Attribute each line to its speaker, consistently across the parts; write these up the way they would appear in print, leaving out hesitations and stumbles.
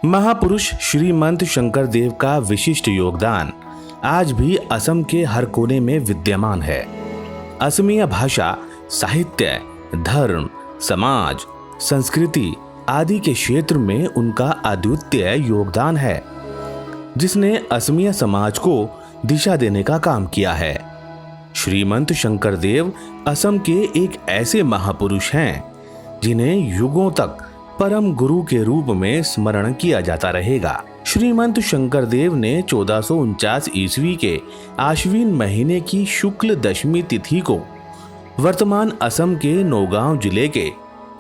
Speaker 1: महापुरुष श्रीमंत शंकर देव का विशिष्ट योगदान आज भी असम के हर कोने में विद्यमान है। असमिया भाषा, साहित्य, धर्म, समाज, संस्कृति आदि के क्षेत्र में उनका अद्वितीय योगदान है, जिसने असमिया समाज को दिशा देने का काम किया है। श्रीमंत शंकर देव असम के एक ऐसे महापुरुष हैं जिन्हें युगों तक परम गुरु के रूप में स्मरण किया जाता रहेगा। श्रीमंत शंकर देव ने 1449 ईस्वी के आश्विन महीने की शुक्ल दशमी तिथि को वर्तमान असम के नौगांव जिले के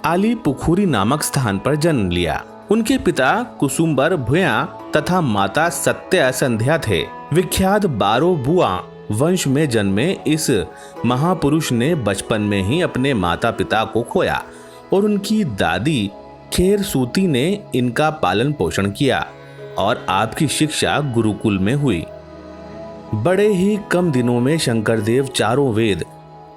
Speaker 1: आलीपुखुरी नामक स्थान पर जन्म लिया। उनके पिता कुसुम्बर भुया तथा माता सत्य संध्या थे। विख्यात बारो बुआ वंश में जन्मे इस महापुरुष ने बचपन में ही अपने माता पिता को खोया और उनकी दादी खेर सूती ने इनका पालन पोषण किया और आपकी शिक्षा गुरुकुल में हुई। बड़े ही कम दिनों में शंकर देव 4 वेद,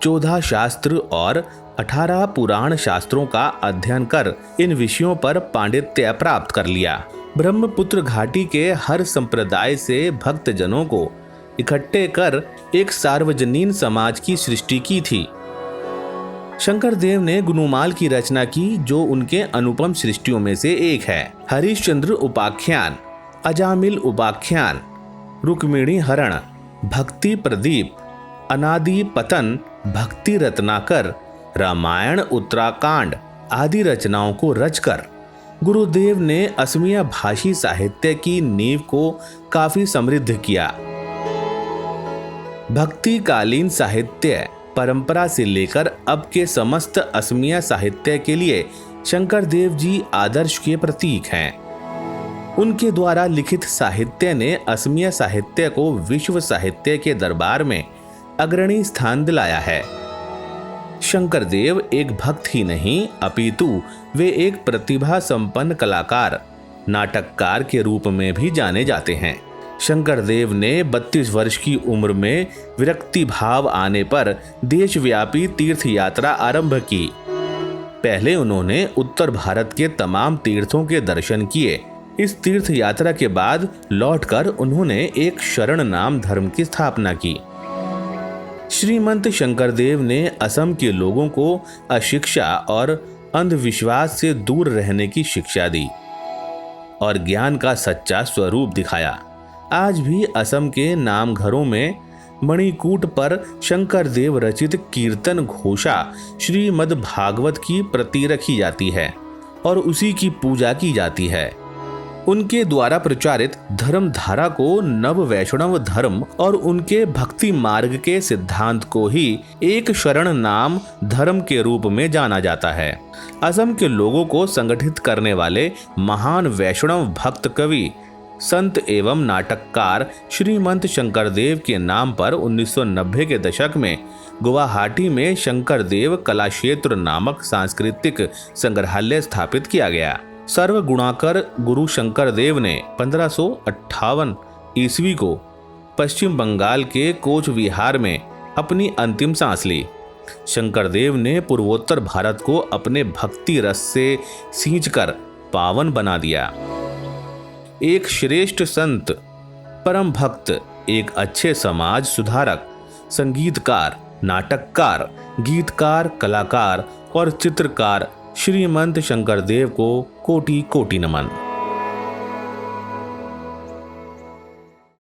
Speaker 1: 14 शास्त्र और 18 पुराण शास्त्रों का अध्ययन कर इन विषयों पर पांडित्य प्राप्त कर लिया। ब्रह्मपुत्र घाटी के हर संप्रदाय से भक्त जनों को इकट्ठे कर एक सार्वजनीन समाज की सृष्टि की थी। शंकर देव ने गुणमाल की रचना की, जो उनके अनुपम सृष्टियों में से एक है। हरिश्चंद्र उपाख्यान, अजामिल उपाख्यान, रुक्मिणी हरण, भक्ति प्रदीप, अनादि पतन, भक्ति रत्नाकर, रामायण उत्तराकांड आदि रचनाओं को रचकर गुरुदेव ने असमिया भाषी साहित्य की नींव को काफी समृद्ध किया। भक्तिकालीन साहित्य परंपरा से लेकर अब के समस्त असमिया साहित्य के लिए शंकर देव जी आदर्श के प्रतीक हैं। उनके द्वारा लिखित साहित्य ने असमिया साहित्य को विश्व साहित्य के दरबार में अग्रणी स्थान दिलाया है। शंकर देव एक भक्त ही नहीं, अपितु वे एक प्रतिभा संपन्न कलाकार, नाटककार के रूप में भी जाने जाते हैं। शंकर देव ने 32 वर्ष की उम्र में विरक्ति भाव आने पर देशव्यापी तीर्थ यात्रा आरंभ की। पहले उन्होंने उत्तर भारत के तमाम तीर्थों के दर्शन किए। इस तीर्थ यात्रा के बाद लौटकर उन्होंने एक शरण नाम धर्म की स्थापना की। श्रीमंत शंकर देव ने असम के लोगों को अशिक्षा और अंधविश्वास से दूर रहने की शिक्षा दी और ज्ञान का सच्चा स्वरूप दिखाया। आज भी असम के नाम घरों में मणिकूट पर शंकर देव रचित कीर्तन घोषा श्रीमद् भागवत की प्रति रखी जाती है और उसी की पूजा की जाती है। उनके द्वारा प्रचारित धर्म धारा को नव वैष्णव धर्म और उनके भक्ति मार्ग के सिद्धांत को ही एक शरण नाम धर्म के रूप में जाना जाता है। असम के लोगों को संगठित करने वाले महान वैष्णव भक्त कवि, संत एवं नाटककार श्रीमंत शंकर देव के नाम पर 1990 के दशक में गुवाहाटी में शंकर देव कला क्षेत्र नामक सांस्कृतिक संग्रहालय स्थापित किया गया। सर्वगुणाकर गुरु शंकर देव ने 1558 ईस्वी को पश्चिम बंगाल के कोच विहार में अपनी अंतिम सांस ली। शंकर देव ने पूर्वोत्तर भारत को अपने भक्ति रस से सींचकर पावन बना दिया। एक श्रेष्ठ संत, परम भक्त, एक अच्छे समाज सुधारक, संगीतकार, नाटककार, गीतकार, कलाकार और चित्रकार श्रीमंत शंकर देव को कोटि कोटि नमन।